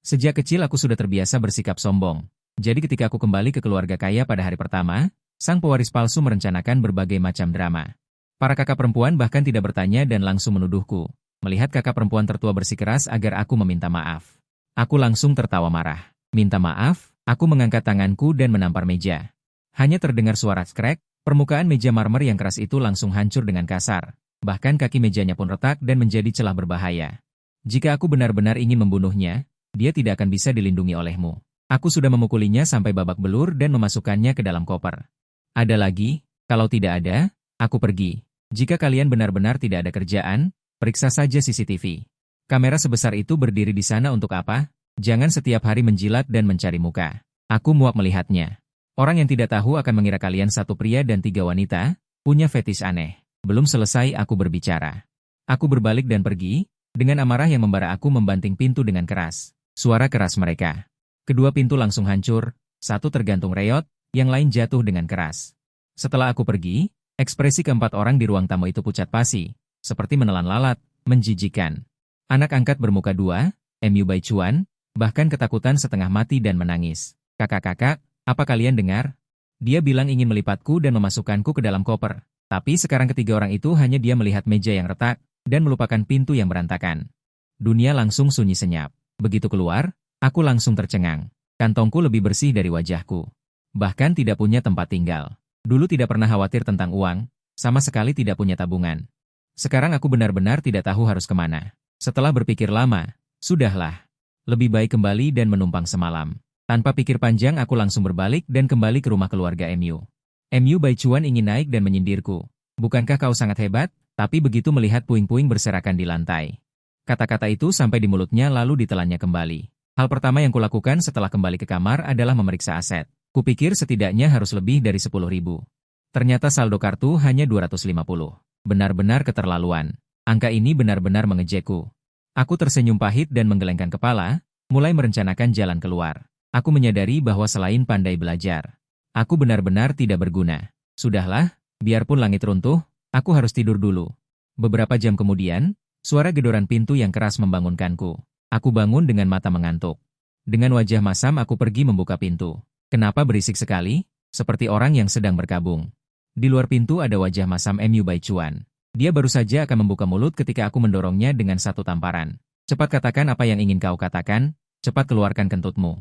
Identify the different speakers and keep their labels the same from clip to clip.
Speaker 1: Sejak kecil aku sudah terbiasa bersikap sombong. Jadi ketika aku kembali ke keluarga kaya pada hari pertama, sang pewaris palsu merencanakan berbagai macam drama. Para kakak perempuan bahkan tidak bertanya dan langsung menuduhku. Melihat kakak perempuan tertua bersikeras agar aku meminta maaf. Aku langsung tertawa marah. Minta maaf? Aku mengangkat tanganku dan menampar meja. Hanya terdengar suara skrek, permukaan meja marmer yang keras itu langsung hancur dengan kasar. Bahkan kaki mejanya pun retak dan menjadi celah berbahaya. Jika aku benar-benar ingin membunuhnya, dia tidak akan bisa dilindungi olehmu. Aku sudah memukulinya sampai babak belur dan memasukkannya ke dalam koper. Ada lagi? Kalau tidak ada, aku pergi. Jika kalian benar-benar tidak ada kerjaan, periksa saja CCTV. Kamera sebesar itu berdiri di sana untuk apa? Jangan setiap hari menjilat dan mencari muka. Aku muak melihatnya. Orang yang tidak tahu akan mengira kalian satu pria dan tiga wanita, punya fetis aneh. Belum selesai aku berbicara. Aku berbalik dan pergi, dengan amarah yang membara aku membanting pintu dengan keras. Suara keras mereka. Kedua pintu langsung hancur, satu tergantung reot, yang lain jatuh dengan keras. Setelah aku pergi, ekspresi keempat orang di ruang tamu itu pucat pasi, seperti menelan lalat, menjijikan. Anak angkat bermuka dua, MU Baichuan, bahkan ketakutan setengah mati dan menangis. Kakak-kakak, apa kalian dengar? Dia bilang ingin melipatku dan memasukkanku ke dalam koper. Tapi sekarang ketiga orang itu hanya dia melihat meja yang retak, dan melupakan pintu yang berantakan. Dunia langsung sunyi senyap. Begitu keluar, aku langsung tercengang. Kantongku lebih bersih dari wajahku. Bahkan tidak punya tempat tinggal. Dulu tidak pernah khawatir tentang uang, sama sekali tidak punya tabungan. Sekarang aku benar-benar tidak tahu harus kemana. Setelah berpikir lama, sudahlah. Lebih baik kembali dan menumpang semalam. Tanpa pikir panjang aku langsung berbalik dan kembali ke rumah keluarga MU. MU Baichuan ingin naik dan menyindirku. Bukankah kau sangat hebat? Tapi begitu melihat puing-puing berserakan di lantai. Kata-kata itu sampai di mulutnya lalu ditelannya kembali. Hal pertama yang kulakukan setelah kembali ke kamar adalah memeriksa aset. Kupikir setidaknya harus lebih dari 10.000. Ternyata saldo kartu hanya 250. Benar-benar keterlaluan. Angka ini benar-benar mengejekku. Aku tersenyum pahit dan menggelengkan kepala, mulai merencanakan jalan keluar. Aku menyadari bahwa selain pandai belajar, aku benar-benar tidak berguna. Sudahlah, biarpun langit runtuh, aku harus tidur dulu. Beberapa jam kemudian, suara gedoran pintu yang keras membangunkanku. Aku bangun dengan mata mengantuk. Dengan wajah masam aku pergi membuka pintu. Kenapa berisik sekali? Seperti orang yang sedang berkabung. Di luar pintu ada wajah masam MU Baichuan. Dia baru saja akan membuka mulut ketika aku mendorongnya dengan satu tamparan. Cepat katakan apa yang ingin kau katakan, cepat keluarkan kentutmu.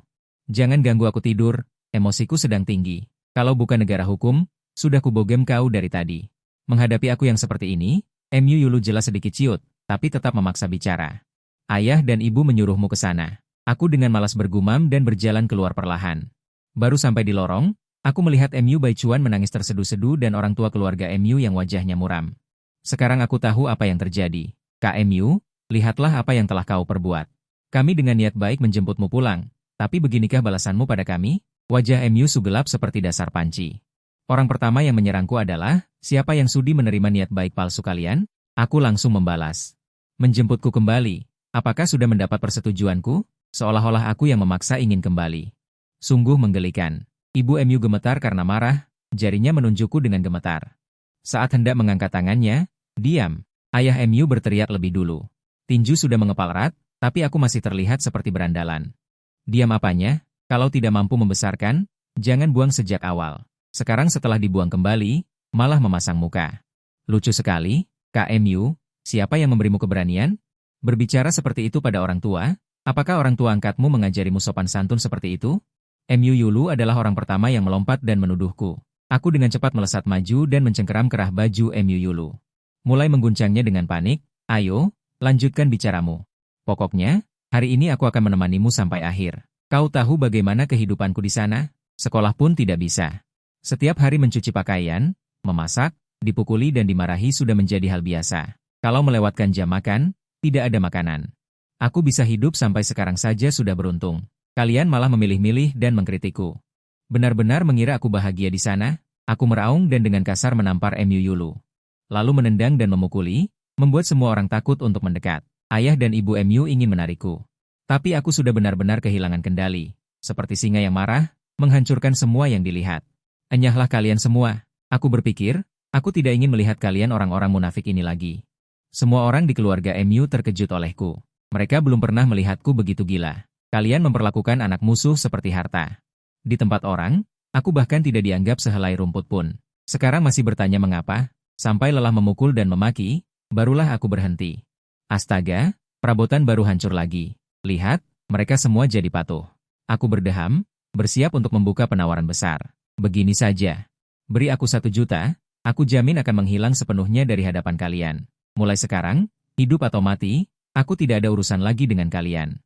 Speaker 1: Jangan ganggu aku tidur, emosiku sedang tinggi. Kalau bukan negara hukum, sudah kubogem kau dari tadi. Menghadapi aku yang seperti ini, MU Yulu jelas sedikit ciut, tapi tetap memaksa bicara. Ayah dan ibu menyuruhmu ke sana. Aku dengan malas bergumam dan berjalan keluar perlahan. Baru sampai di lorong, aku melihat MU Baichuan menangis terseduh-seduh dan orang tua keluarga MU yang wajahnya muram. Sekarang aku tahu apa yang terjadi. Kak MU, lihatlah apa yang telah kau perbuat. Kami dengan niat baik menjemputmu pulang, tapi beginikah balasanmu pada kami? Wajah MU sugelap seperti dasar panci. Orang pertama yang menyerangku adalah, siapa yang sudi menerima niat baik palsu kalian? Aku langsung membalas. Menjemputku kembali. Apakah sudah mendapat persetujuanku? Seolah-olah aku yang memaksa ingin kembali. Sungguh menggelikan. Ibu MU gemetar karena marah, jarinya menunjukku dengan gemetar. Saat hendak mengangkat tangannya, diam. Ayah MU berteriak lebih dulu. Tinju sudah mengepal erat, tapi aku masih terlihat seperti berandalan. Diam apanya? Kalau tidak mampu membesarkan, jangan buang sejak awal. Sekarang setelah dibuang kembali, malah memasang muka. Lucu sekali, Kak MU, siapa yang memberimu keberanian? Berbicara seperti itu pada orang tua? Apakah orang tua angkatmu mengajarimu sopan santun seperti itu? MU Yulu adalah orang pertama yang melompat dan menuduhku. Aku dengan cepat melesat maju dan mencengkeram kerah baju MU Yulu. Mulai mengguncangnya dengan panik, ayo, lanjutkan bicaramu. Pokoknya, hari ini aku akan menemanimu sampai akhir. Kau tahu bagaimana kehidupanku di sana? Sekolah pun tidak bisa. Setiap hari mencuci pakaian, memasak, dipukuli dan dimarahi sudah menjadi hal biasa. Kalau melewatkan jam makan, tidak ada makanan. Aku bisa hidup sampai sekarang saja sudah beruntung. Kalian malah memilih-milih dan mengkritikku. Benar-benar mengira aku bahagia di sana? Aku meraung dan dengan kasar menampar MU Yulu. Lalu menendang dan memukuli, membuat semua orang takut untuk mendekat. Ayah dan ibu MU ingin menarikku. Tapi aku sudah benar-benar kehilangan kendali. Seperti singa yang marah, menghancurkan semua yang dilihat. Enyahlah kalian semua. Aku berpikir, aku tidak ingin melihat kalian orang-orang munafik ini lagi. Semua orang di keluarga MU terkejut olehku. Mereka belum pernah melihatku begitu gila. Kalian memperlakukan anak musuh seperti harta. Di tempat orang, aku bahkan tidak dianggap sehelai rumput pun. Sekarang masih bertanya mengapa, sampai lelah memukul dan memaki, barulah aku berhenti. Astaga, perabotan baru hancur lagi. Lihat, mereka semua jadi patuh. Aku berdeham, bersiap untuk membuka penawaran besar. Begini saja. Beri aku 1 juta, aku jamin akan menghilang sepenuhnya dari hadapan kalian. Mulai sekarang, hidup atau mati, aku tidak ada urusan lagi dengan kalian.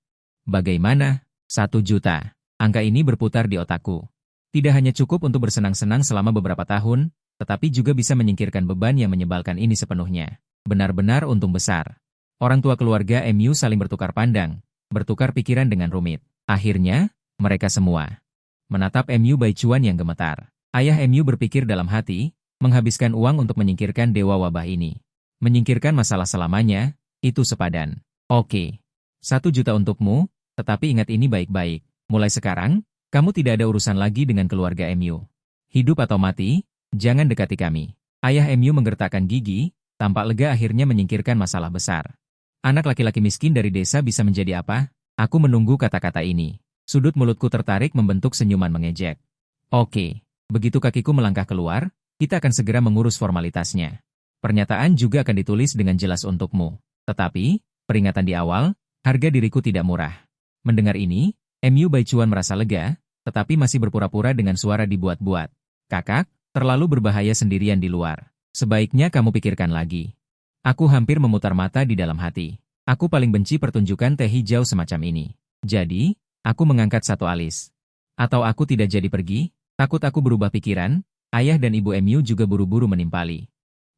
Speaker 1: Bagaimana? 1 juta. Angka ini berputar di otakku. Tidak hanya cukup untuk bersenang-senang selama beberapa tahun, tetapi juga bisa menyingkirkan beban yang menyebalkan ini sepenuhnya. Benar-benar untung besar. Orang tua keluarga MU saling bertukar pandang, bertukar pikiran dengan rumit. Akhirnya, mereka semua menatap MU Baichuan yang gemetar. Ayah MU berpikir dalam hati, menghabiskan uang untuk menyingkirkan dewa wabah ini. Menyingkirkan masalah selamanya, itu sepadan. Oke. 1 juta untukmu, tetapi ingat ini baik-baik. Mulai sekarang, kamu tidak ada urusan lagi dengan keluarga MU. Hidup atau mati, jangan dekati kami. Ayah MU menggertakkan gigi, tampak lega akhirnya menyingkirkan masalah besar. Anak laki-laki miskin dari desa bisa menjadi apa? Aku menunggu kata-kata ini. Sudut mulutku tertarik membentuk senyuman mengejek. Oke, begitu kakiku melangkah keluar, kita akan segera mengurus formalitasnya. Pernyataan juga akan ditulis dengan jelas untukmu. Tetapi, peringatan di awal, harga diriku tidak murah. Mendengar ini, MU Baichuan merasa lega, tetapi masih berpura-pura dengan suara dibuat-buat. Kakak, terlalu berbahaya sendirian di luar. Sebaiknya kamu pikirkan lagi. Aku hampir memutar mata di dalam hati. Aku paling benci pertunjukan teh hijau semacam ini. Jadi, aku mengangkat satu alis. Atau aku tidak jadi pergi, takut aku berubah pikiran, ayah dan ibu MU juga buru-buru menimpali.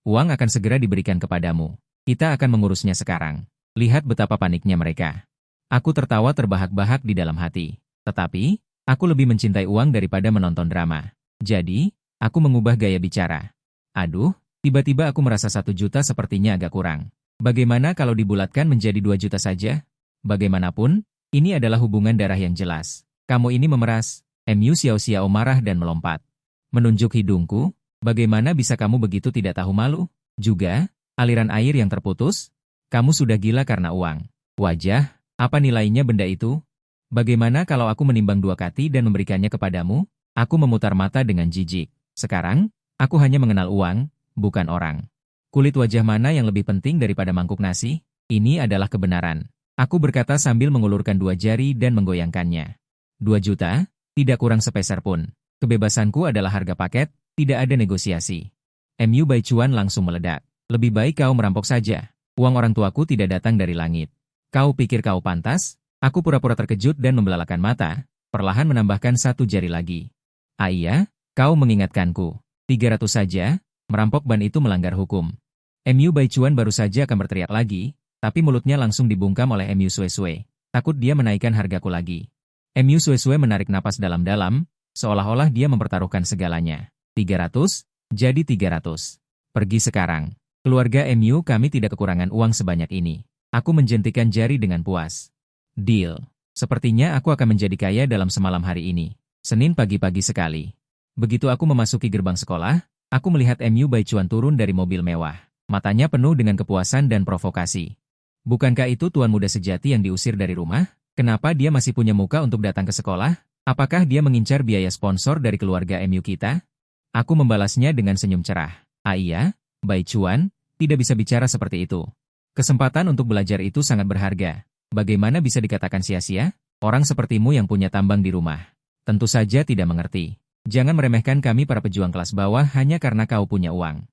Speaker 1: Uang akan segera diberikan kepadamu. Kita akan mengurusnya sekarang. Lihat betapa paniknya mereka. Aku tertawa terbahak-bahak di dalam hati. Tetapi, aku lebih mencintai uang daripada menonton drama. Jadi, aku mengubah gaya bicara. Aduh, tiba-tiba aku merasa 1 juta sepertinya agak kurang. Bagaimana kalau dibulatkan menjadi 2 juta saja? Bagaimanapun, ini adalah hubungan darah yang jelas. Kamu ini memeras. MU Xiao-Xiao marah dan melompat. Menunjuk hidungku, bagaimana bisa kamu begitu tidak tahu malu? Juga, aliran air yang terputus? Kamu sudah gila karena uang. Wajah, apa nilainya benda itu? Bagaimana kalau aku menimbang 2 kati dan memberikannya kepadamu? Aku memutar mata dengan jijik. Sekarang, aku hanya mengenal uang, bukan orang. Kulit wajah mana yang lebih penting daripada mangkuk nasi? Ini adalah kebenaran. Aku berkata sambil mengulurkan 2 jari dan menggoyangkannya. 2 juta? Tidak kurang sepeser pun. Kebebasanku adalah harga paket, tidak ada negosiasi. MU Baichuan langsung meledak. Lebih baik kau merampok saja. Uang orang tuaku tidak datang dari langit. Kau pikir kau pantas? Aku pura-pura terkejut dan membelalakan mata, perlahan menambahkan 1 jari lagi. Ah iya, kau mengingatkanku. 300 saja, merampok ban itu melanggar hukum. MU Baichuan baru saja akan berteriak lagi, tapi mulutnya langsung dibungkam oleh MU Suesue. Takut dia menaikkan hargaku lagi. MU Suesue menarik napas dalam-dalam, seolah-olah dia mempertaruhkan segalanya. 300, jadi 300. Pergi sekarang. Keluarga MU kami tidak kekurangan uang sebanyak ini. Aku menjentikan jari dengan puas. Deal. Sepertinya aku akan menjadi kaya dalam semalam hari ini. Senin pagi-pagi sekali. Begitu aku memasuki gerbang sekolah, aku melihat MU Baichuan turun dari mobil mewah. Matanya penuh dengan kepuasan dan provokasi. Bukankah itu tuan muda sejati yang diusir dari rumah? Kenapa dia masih punya muka untuk datang ke sekolah? Apakah dia mengincar biaya sponsor dari keluarga MU kita? Aku membalasnya dengan senyum cerah. Ah iya, Baichuan, tidak bisa bicara seperti itu. Kesempatan untuk belajar itu sangat berharga. Bagaimana bisa dikatakan sia-sia? Orang sepertimu yang punya tambang di rumah. Tentu saja tidak mengerti. Jangan meremehkan kami para pejuang kelas bawah hanya karena kau punya uang.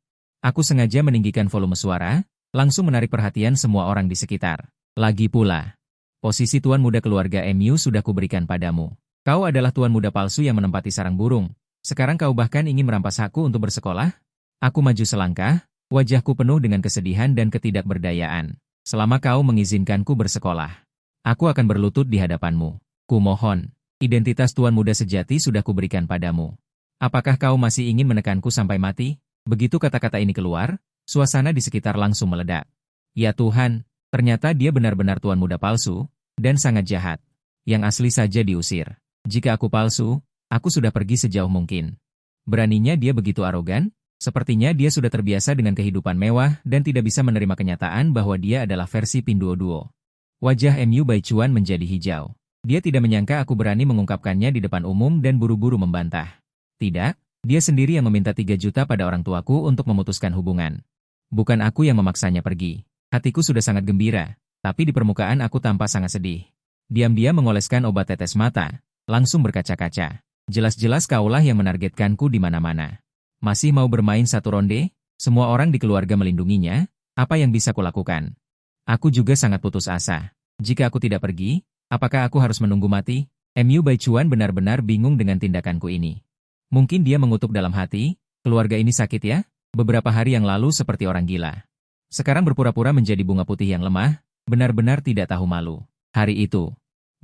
Speaker 1: Aku sengaja meninggikan volume suara, langsung menarik perhatian semua orang di sekitar. Lagi pula, posisi tuan muda keluarga MU sudah kuberikan padamu. Kau adalah tuan muda palsu yang menempati sarang burung. Sekarang kau bahkan ingin merampas hakku untuk bersekolah? Aku maju selangkah. Wajahku penuh dengan kesedihan dan ketidakberdayaan. Selama kau mengizinkanku bersekolah, aku akan berlutut di hadapanmu. Kumohon, identitas tuan muda sejati sudah kuberikan padamu. Apakah kau masih ingin menekanku sampai mati? Begitu kata-kata ini keluar, suasana di sekitar langsung meledak. Ya Tuhan, ternyata dia benar-benar tuan muda palsu, dan sangat jahat. Yang asli saja diusir. Jika aku palsu, aku sudah pergi sejauh mungkin. Beraninya dia begitu arogan? Sepertinya dia sudah terbiasa dengan kehidupan mewah dan tidak bisa menerima kenyataan bahwa dia adalah versi Pinduoduo. Wajah MU Baichuan menjadi hijau. Dia tidak menyangka aku berani mengungkapkannya di depan umum dan buru-buru membantah. Tidak, dia sendiri yang meminta 3 juta pada orang tuaku untuk memutuskan hubungan. Bukan aku yang memaksanya pergi. Hatiku sudah sangat gembira, tapi di permukaan aku tampak sangat sedih. Diam-diam mengoleskan obat tetes mata, langsung berkaca-kaca. Jelas-jelas kaulah yang menargetkanku di mana-mana. Masih mau bermain satu ronde? Semua orang di keluarga melindunginya, apa yang bisa kulakukan? Aku juga sangat putus asa. Jika aku tidak pergi, apakah aku harus menunggu mati? Mu Baichuan benar-benar bingung dengan tindakanku ini. Mungkin dia mengutuk dalam hati, keluarga ini sakit ya? Beberapa hari yang lalu seperti orang gila. Sekarang berpura-pura menjadi bunga putih yang lemah, benar-benar tidak tahu malu. Hari itu,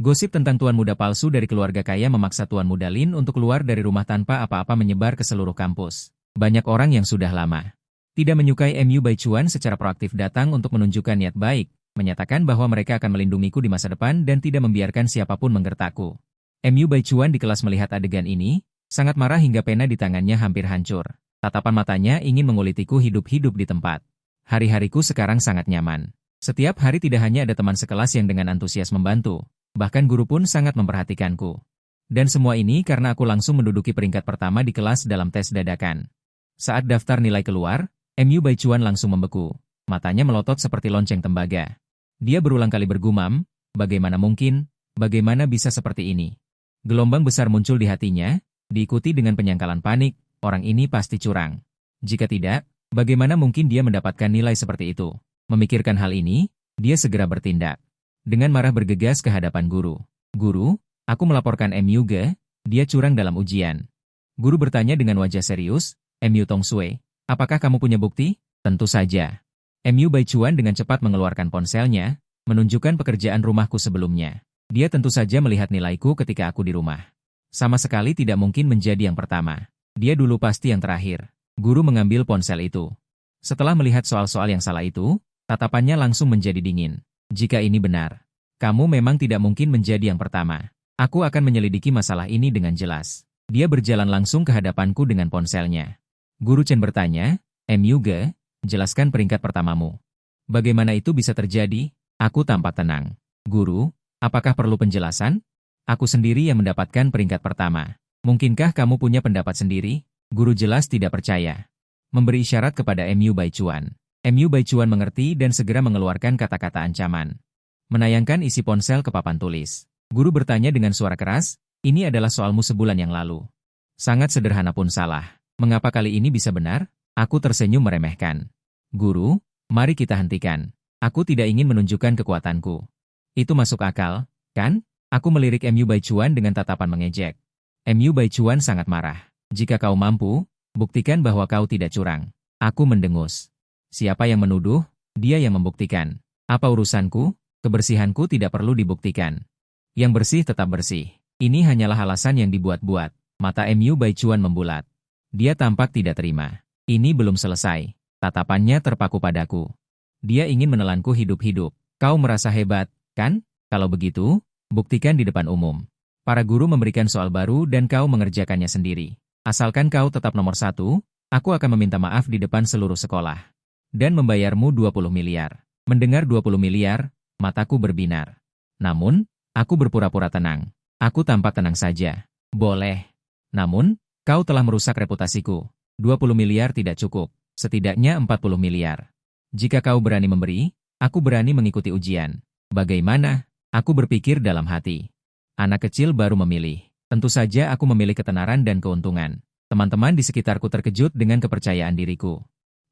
Speaker 1: gosip tentang tuan muda palsu dari keluarga kaya memaksa tuan muda Lin untuk keluar dari rumah tanpa apa-apa menyebar ke seluruh kampus. Banyak orang yang sudah lama tidak menyukai Mu Baichuan secara proaktif datang untuk menunjukkan niat baik, menyatakan bahwa mereka akan melindungiku di masa depan dan tidak membiarkan siapapun menggertakku. Mu Baichuan di kelas melihat adegan ini, sangat marah hingga pena di tangannya hampir hancur. Tatapan matanya ingin mengulitiku hidup-hidup di tempat. Hari-hariku sekarang sangat nyaman. Setiap hari tidak hanya ada teman sekelas yang dengan antusias membantu, bahkan guru pun sangat memperhatikanku. Dan semua ini karena aku langsung menduduki peringkat pertama di kelas dalam tes dadakan. Saat daftar nilai keluar, Mu Baichuan langsung membeku. Matanya melotot seperti lonceng tembaga. Dia berulang kali bergumam, bagaimana mungkin, bagaimana bisa seperti ini? Gelombang besar muncul di hatinya, diikuti dengan penyangkalan panik, orang ini pasti curang. Jika tidak, bagaimana mungkin dia mendapatkan nilai seperti itu? Memikirkan hal ini, dia segera bertindak. Dengan marah bergegas ke hadapan guru. Guru, aku melaporkan Mu Ge, dia curang dalam ujian. Guru bertanya dengan wajah serius, Mu Tongsue, apakah kamu punya bukti? Tentu saja. Mu Baichuan dengan cepat mengeluarkan ponselnya, menunjukkan pekerjaan rumahku sebelumnya. Dia tentu saja melihat nilaiku ketika aku di rumah. Sama sekali tidak mungkin menjadi yang pertama. Dia dulu pasti yang terakhir. Guru mengambil ponsel itu. Setelah melihat soal-soal yang salah itu, tatapannya langsung menjadi dingin. Jika ini benar, kamu memang tidak mungkin menjadi yang pertama. Aku akan menyelidiki masalah ini dengan jelas. Dia berjalan langsung ke hadapanku dengan ponselnya. Guru Chen bertanya, Mu Ge, jelaskan peringkat pertamamu. Bagaimana itu bisa terjadi? Aku tampak tenang. Guru, apakah perlu penjelasan? Aku sendiri yang mendapatkan peringkat pertama. Mungkinkah kamu punya pendapat sendiri? Guru jelas tidak percaya. Memberi isyarat kepada Mu Baichuan. Mu Baichuan mengerti dan segera mengeluarkan kata-kata ancaman. Menayangkan isi ponsel ke papan tulis. Guru bertanya dengan suara keras, ini adalah soalmu sebulan yang lalu. Sangat sederhana pun salah. Mengapa kali ini bisa benar? Aku tersenyum meremehkan. Guru, mari kita hentikan. Aku tidak ingin menunjukkan kekuatanku. Itu masuk akal, kan? Aku melirik Mu Baichuan dengan tatapan mengejek. Mu Baichuan sangat marah. Jika kau mampu, buktikan bahwa kau tidak curang. Aku mendengus. Siapa yang menuduh? Dia yang membuktikan. Apa urusanku? Kebersihanku tidak perlu dibuktikan. Yang bersih tetap bersih. Ini hanyalah alasan yang dibuat-buat. Mata Mu Baichuan membulat. Dia tampak tidak terima. Ini belum selesai. Tatapannya terpaku padaku. Dia ingin menelanku hidup-hidup. Kau merasa hebat, kan? Kalau begitu, buktikan di depan umum. Para guru memberikan soal baru dan kau mengerjakannya sendiri. Asalkan kau tetap nomor 1, aku akan meminta maaf di depan seluruh sekolah. Dan membayarmu 20 miliar. Mendengar 20 miliar, mataku berbinar. Namun, aku berpura-pura tenang. Aku tampak tenang saja. Boleh. Namun, kau telah merusak reputasiku. 20 miliar tidak cukup. Setidaknya 40 miliar. Jika kau berani memberi, aku berani mengikuti ujian. Bagaimana? Aku berpikir dalam hati. Anak kecil baru memilih. Tentu saja aku memilih ketenaran dan keuntungan. Teman-teman di sekitarku terkejut dengan kepercayaan diriku.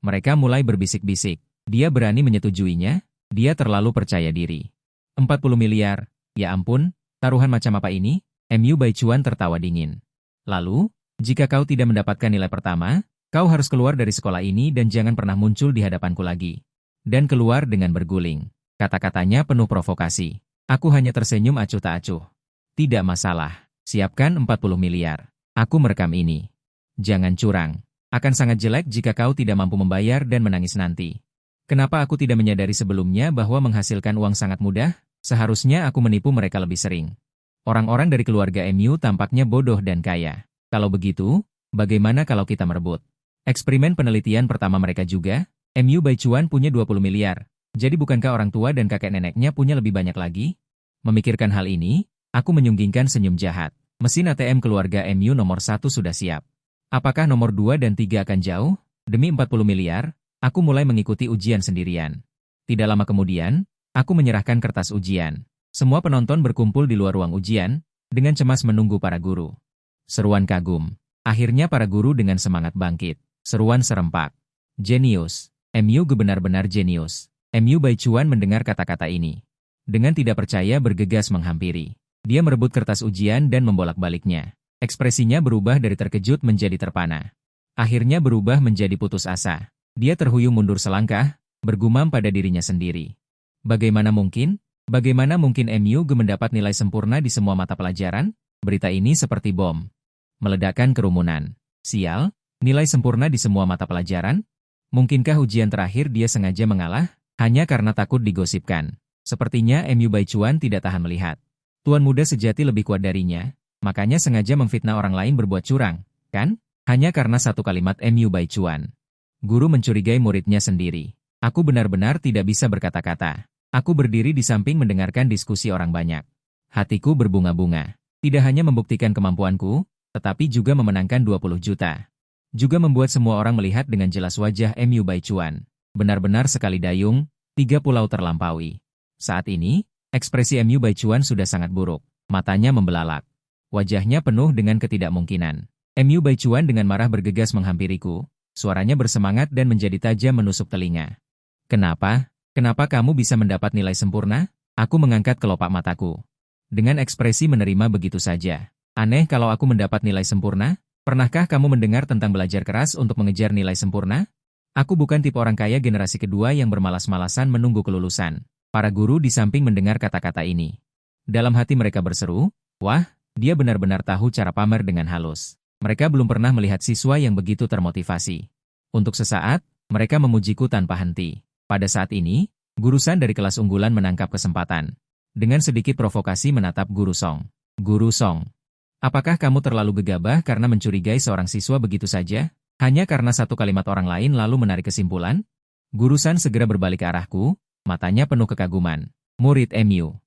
Speaker 1: Mereka mulai berbisik-bisik. Dia berani menyetujuinya? Dia terlalu percaya diri. 40 miliar. Ya ampun, taruhan macam apa ini? Mu Baichuan tertawa dingin. Lalu, jika kau tidak mendapatkan nilai pertama, kau harus keluar dari sekolah ini dan jangan pernah muncul di hadapanku lagi. Dan keluar dengan berguling. Kata-katanya penuh provokasi. Aku hanya tersenyum acuh tak acuh. Tidak masalah. Siapkan 40 miliar. Aku merekam ini. Jangan curang. Akan sangat jelek jika kau tidak mampu membayar dan menangis nanti. Kenapa aku tidak menyadari sebelumnya bahwa menghasilkan uang sangat mudah? Seharusnya aku menipu mereka lebih sering. Orang-orang dari keluarga Mu tampaknya bodoh dan kaya. Kalau begitu, bagaimana kalau kita merebut? Eksperimen penelitian pertama mereka juga, Mu Baichuan punya 20 miliar. Jadi bukankah orang tua dan kakek neneknya punya lebih banyak lagi? Memikirkan hal ini, Aku menyunggingkan senyum jahat. Mesin ATM keluarga MU nomor 1 sudah siap. Apakah nomor 2 dan 3 akan jauh? Demi 40 miliar, aku mulai mengikuti ujian sendirian. Tidak lama kemudian, aku menyerahkan kertas ujian. Semua penonton berkumpul di luar ruang ujian, dengan cemas menunggu para guru. Seruan kagum. Akhirnya para guru dengan semangat bangkit. Seruan serempak. Jenius. MU benar-benar jenius. MU Baichuan mendengar kata-kata ini. Dengan tidak percaya bergegas menghampiri. Dia merebut kertas ujian dan membolak-baliknya. Ekspresinya berubah dari terkejut menjadi terpana. Akhirnya berubah menjadi putus asa. Dia terhuyung mundur selangkah, bergumam pada dirinya sendiri. Bagaimana mungkin? Bagaimana mungkin MU mendapat nilai sempurna di semua mata pelajaran? Berita ini seperti bom. Meledakkan kerumunan. Sial, nilai sempurna di semua mata pelajaran? Mungkinkah ujian terakhir dia sengaja mengalah? Hanya karena takut digosipkan. Sepertinya MU Baichuan tidak tahan melihat. Tuan muda sejati lebih kuat darinya, makanya sengaja memfitnah orang lain berbuat curang, kan? Hanya karena satu kalimat MU Baichuan. Guru mencurigai muridnya sendiri. Aku benar-benar tidak bisa berkata-kata. Aku berdiri di samping mendengarkan diskusi orang banyak. Hatiku berbunga-bunga. Tidak hanya membuktikan kemampuanku, tetapi juga memenangkan 20 juta. Juga membuat semua orang melihat dengan jelas wajah MU Baichuan. Benar-benar sekali dayung, 3 pulau terlampaui. Saat ini, ekspresi MU Baichuan sudah sangat buruk. Matanya membelalak. Wajahnya penuh dengan ketidakmungkinan. MU Baichuan dengan marah bergegas menghampiriku. Suaranya bersemangat dan menjadi tajam menusuk telinga. Kenapa? Kenapa kamu bisa mendapat nilai sempurna? Aku mengangkat kelopak mataku. Dengan ekspresi menerima begitu saja. Aneh kalau aku mendapat nilai sempurna? Pernahkah kamu mendengar tentang belajar keras untuk mengejar nilai sempurna? Aku bukan tipe orang kaya generasi kedua yang bermalas-malasan menunggu kelulusan. Para guru di samping mendengar kata-kata ini. Dalam hati mereka berseru, wah, dia benar-benar tahu cara pamer dengan halus. Mereka belum pernah melihat siswa yang begitu termotivasi. Untuk sesaat, mereka memujiku tanpa henti. Pada saat ini, gurusan dari kelas unggulan menangkap kesempatan. Dengan sedikit provokasi menatap Guru Song. Guru Song, apakah kamu terlalu gegabah karena mencurigai seorang siswa begitu saja? Hanya karena satu kalimat orang lain lalu menarik kesimpulan? Gurusan segera berbalik ke arahku, matanya penuh kekaguman. Murid MU,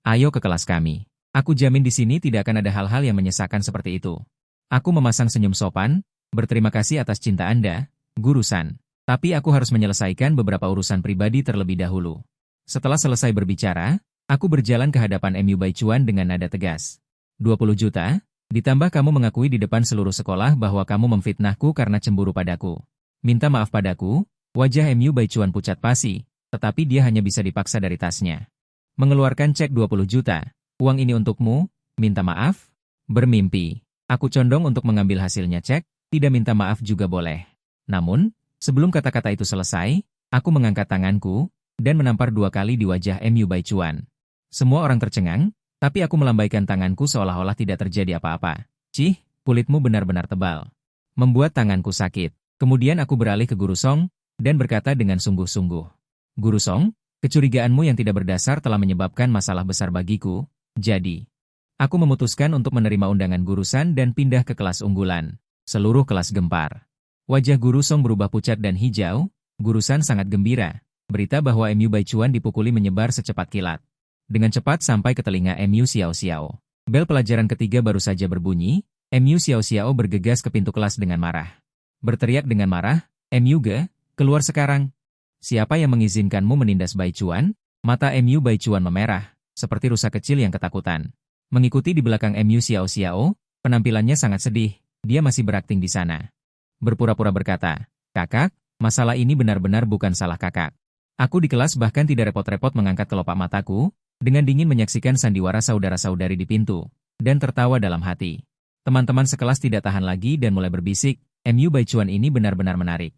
Speaker 1: ayo ke kelas kami. Aku jamin di sini tidak akan ada hal-hal yang menyesakan seperti itu. Aku memasang senyum sopan, berterima kasih atas cinta Anda, Gurusan. Tapi aku harus menyelesaikan beberapa urusan pribadi terlebih dahulu. Setelah selesai berbicara, aku berjalan ke hadapan MU Baichuan dengan nada tegas. 20 juta, ditambah kamu mengakui di depan seluruh sekolah bahwa kamu memfitnahku karena cemburu padaku. Minta maaf padaku, wajah MU Baichuan pucat pasi, tetapi dia hanya bisa dipaksa dari tasnya. Mengeluarkan cek 20 juta, uang ini untukmu, minta maaf? Bermimpi. Aku condong untuk mengambil hasilnya cek, tidak minta maaf juga boleh. Namun, sebelum kata-kata itu selesai, aku mengangkat tanganku, dan menampar 2 kali di wajah MU Baichuan. Semua orang tercengang, tapi aku melambaikan tanganku seolah-olah tidak terjadi apa-apa. Cih, kulitmu benar-benar tebal. Membuat tanganku sakit. Kemudian aku beralih ke Guru Song, dan berkata dengan sungguh-sungguh. Guru Song, kecurigaanmu yang tidak berdasar telah menyebabkan masalah besar bagiku, jadi aku memutuskan untuk menerima undangan gurusan dan pindah ke kelas unggulan. Seluruh kelas gempar. Wajah Guru Song berubah pucat dan hijau, gurusan sangat gembira. Berita bahwa MU Baichuan dipukuli menyebar secepat kilat. Dengan cepat sampai ke telinga MU Xiao Xiao. Bel pelajaran ketiga baru saja berbunyi, MU Xiao Xiao bergegas ke pintu kelas dengan marah. Berteriak dengan marah, MU Ge, keluar sekarang. Siapa yang mengizinkanmu menindas Baichuan? Mata MU Baichuan memerah, seperti rusa kecil yang ketakutan. Mengikuti di belakang MU Xiao Xiao, penampilannya sangat sedih, dia masih berakting di sana. Berpura-pura berkata, kakak, masalah ini benar-benar bukan salah kakak. Aku di kelas bahkan tidak repot-repot mengangkat kelopak mataku, dengan dingin menyaksikan sandiwara saudara-saudari di pintu, dan tertawa dalam hati. Teman-teman sekelas tidak tahan lagi dan mulai berbisik, MU Baichuan ini benar-benar menarik.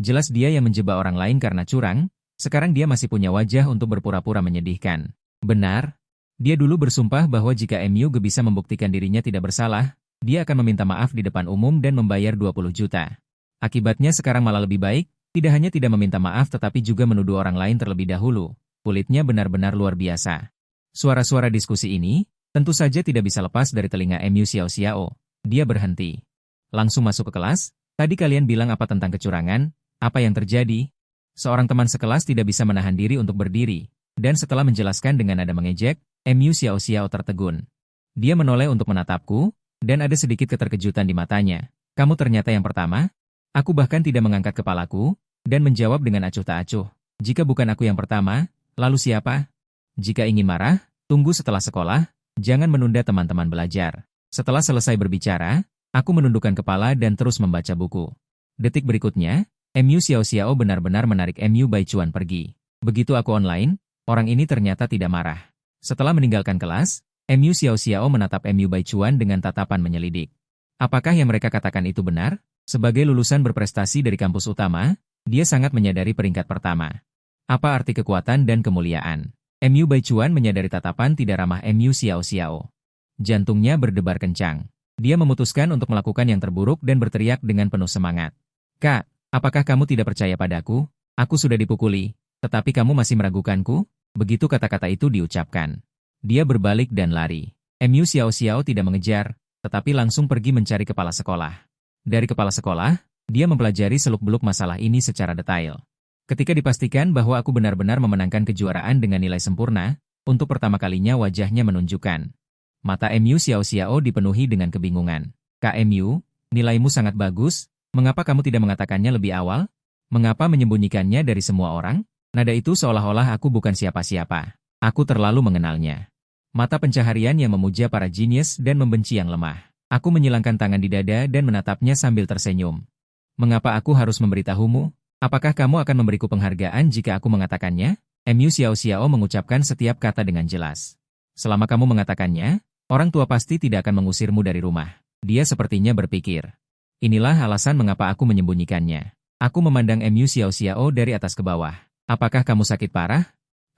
Speaker 1: Jelas dia yang menjebak orang lain karena curang, sekarang dia masih punya wajah untuk berpura-pura menyedihkan. Benar, dia dulu bersumpah bahwa jika MU bisa membuktikan dirinya tidak bersalah, dia akan meminta maaf di depan umum dan membayar 20 juta. Akibatnya sekarang malah lebih baik, tidak hanya tidak meminta maaf tetapi juga menuduh orang lain terlebih dahulu. Kulitnya benar-benar luar biasa. Suara-suara diskusi ini, tentu saja tidak bisa lepas dari telinga MU Xiao Xiao. Dia berhenti. Langsung masuk ke kelas, tadi kalian bilang apa tentang kecurangan? Apa yang terjadi? Seorang teman sekelas tidak bisa menahan diri untuk berdiri, dan setelah menjelaskan dengan nada mengejek, MU Xiao Xiao tertegun. Dia menoleh untuk menatapku, dan ada sedikit keterkejutan di matanya. Kamu ternyata yang pertama? Aku bahkan tidak mengangkat kepalaku, dan menjawab dengan acuh tak acuh. Jika bukan aku yang pertama, lalu siapa? Jika ingin marah, tunggu setelah sekolah, jangan menunda teman-teman belajar. Setelah selesai berbicara, aku menundukkan kepala dan terus membaca buku. Detik berikutnya, MU Xiao Xiao benar-benar menarik MU Baichuan pergi. Begitu aku online, orang ini ternyata tidak marah. Setelah meninggalkan kelas, MU Xiao Xiao menatap MU Baichuan dengan tatapan menyelidik. Apakah yang mereka katakan itu benar? Sebagai lulusan berprestasi dari kampus utama, dia sangat menyadari peringkat pertama. Apa arti kekuatan dan kemuliaan? MU Baichuan menyadari tatapan tidak ramah MU Xiao Xiao. Jantungnya berdebar kencang. Dia memutuskan untuk melakukan yang terburuk dan berteriak dengan penuh semangat. Kak, apakah kamu tidak percaya padaku? Aku sudah dipukuli, tetapi kamu masih meragukanku? Begitu kata-kata itu diucapkan, dia berbalik dan lari. MU Xiao Xiao tidak mengejar, tetapi langsung pergi mencari kepala sekolah. Dari kepala sekolah, dia mempelajari seluk-beluk masalah ini secara detail. Ketika dipastikan bahwa aku benar-benar memenangkan kejuaraan dengan nilai sempurna, untuk pertama kalinya wajahnya menunjukkan. Mata MU Xiao Xiao dipenuhi dengan kebingungan. Kak MU, nilaimu sangat bagus, mengapa kamu tidak mengatakannya lebih awal? Mengapa menyembunyikannya dari semua orang? Nada itu seolah-olah aku bukan siapa-siapa. Aku terlalu mengenalnya. Mata pencaharian yang memuja para jenius dan membenci yang lemah. Aku menyilangkan tangan di dada dan menatapnya sambil tersenyum. Mengapa aku harus memberitahumu? Apakah kamu akan memberiku penghargaan jika aku mengatakannya? MU Xiao Xiao mengucapkan setiap kata dengan jelas. Selama kamu mengatakannya, orang tua pasti tidak akan mengusirmu dari rumah. Dia sepertinya berpikir. Inilah alasan mengapa aku menyembunyikannya. Aku memandang MU Xiao Xiao dari atas ke bawah. Apakah kamu sakit parah?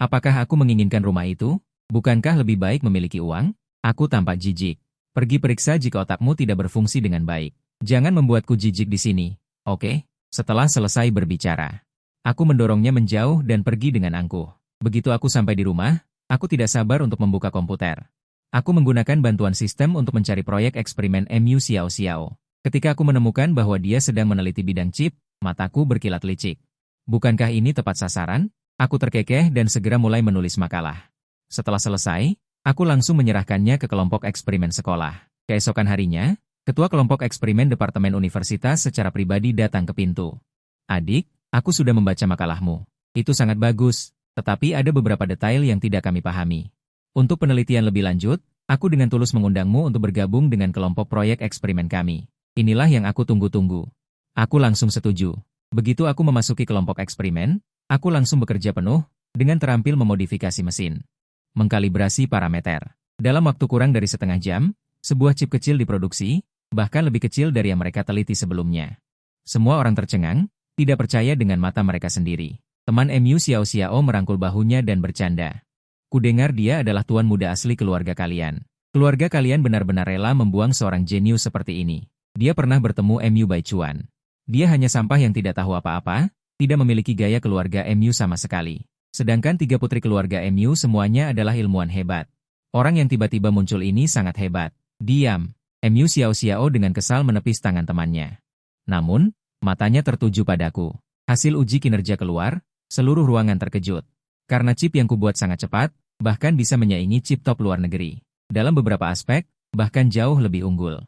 Speaker 1: Apakah aku menginginkan rumah itu? Bukankah lebih baik memiliki uang? Aku tampak jijik. Pergi periksa jika otakmu tidak berfungsi dengan baik. Jangan membuatku jijik di sini, oke? Setelah selesai berbicara, aku mendorongnya menjauh dan pergi dengan angkuh. Begitu aku sampai di rumah, aku tidak sabar untuk membuka komputer. Aku menggunakan bantuan sistem untuk mencari proyek eksperimen MU Xiao Xiao. Ketika aku menemukan bahwa dia sedang meneliti bidang chip, mataku berkilat licik. Bukankah ini tepat sasaran? Aku terkekeh dan segera mulai menulis makalah. Setelah selesai, aku langsung menyerahkannya ke kelompok eksperimen sekolah. Keesokan harinya, ketua kelompok eksperimen departemen universitas secara pribadi datang ke pintu. Adik, aku sudah membaca makalahmu. Itu sangat bagus, tetapi ada beberapa detail yang tidak kami pahami. Untuk penelitian lebih lanjut, aku dengan tulus mengundangmu untuk bergabung dengan kelompok proyek eksperimen kami. Inilah yang aku tunggu-tunggu. Aku langsung setuju. Begitu aku memasuki kelompok eksperimen, aku langsung bekerja penuh, dengan terampil memodifikasi mesin. Mengkalibrasi parameter. Dalam waktu kurang dari setengah jam, sebuah chip kecil diproduksi, bahkan lebih kecil dari yang mereka teliti sebelumnya. Semua orang tercengang, tidak percaya dengan mata mereka sendiri. Teman MU Xiao Xiao merangkul bahunya dan bercanda. Kudengar dia adalah tuan muda asli keluarga kalian. Keluarga kalian benar-benar rela membuang seorang jenius seperti ini. Dia pernah bertemu MU Baichuan. Dia hanya sampah yang tidak tahu apa-apa, tidak memiliki gaya keluarga MU sama sekali. Sedangkan 3 putri keluarga MU semuanya adalah ilmuwan hebat. Orang yang tiba-tiba muncul ini sangat hebat. Diam. MU Xiao Xiao dengan kesal menepis tangan temannya. Namun, matanya tertuju padaku. Hasil uji kinerja keluar, seluruh ruangan terkejut. Karena chip yang kubuat sangat cepat, bahkan bisa menyaingi chip top luar negeri. Dalam beberapa aspek, bahkan jauh lebih unggul.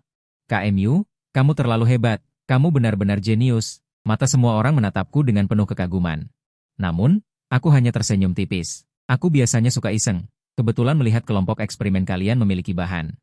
Speaker 1: KMU, kamu terlalu hebat. Kamu benar-benar jenius. Mata semua orang menatapku dengan penuh kekaguman. Namun, aku hanya tersenyum tipis. Aku biasanya suka iseng. Kebetulan melihat kelompok eksperimen kalian memiliki bahan.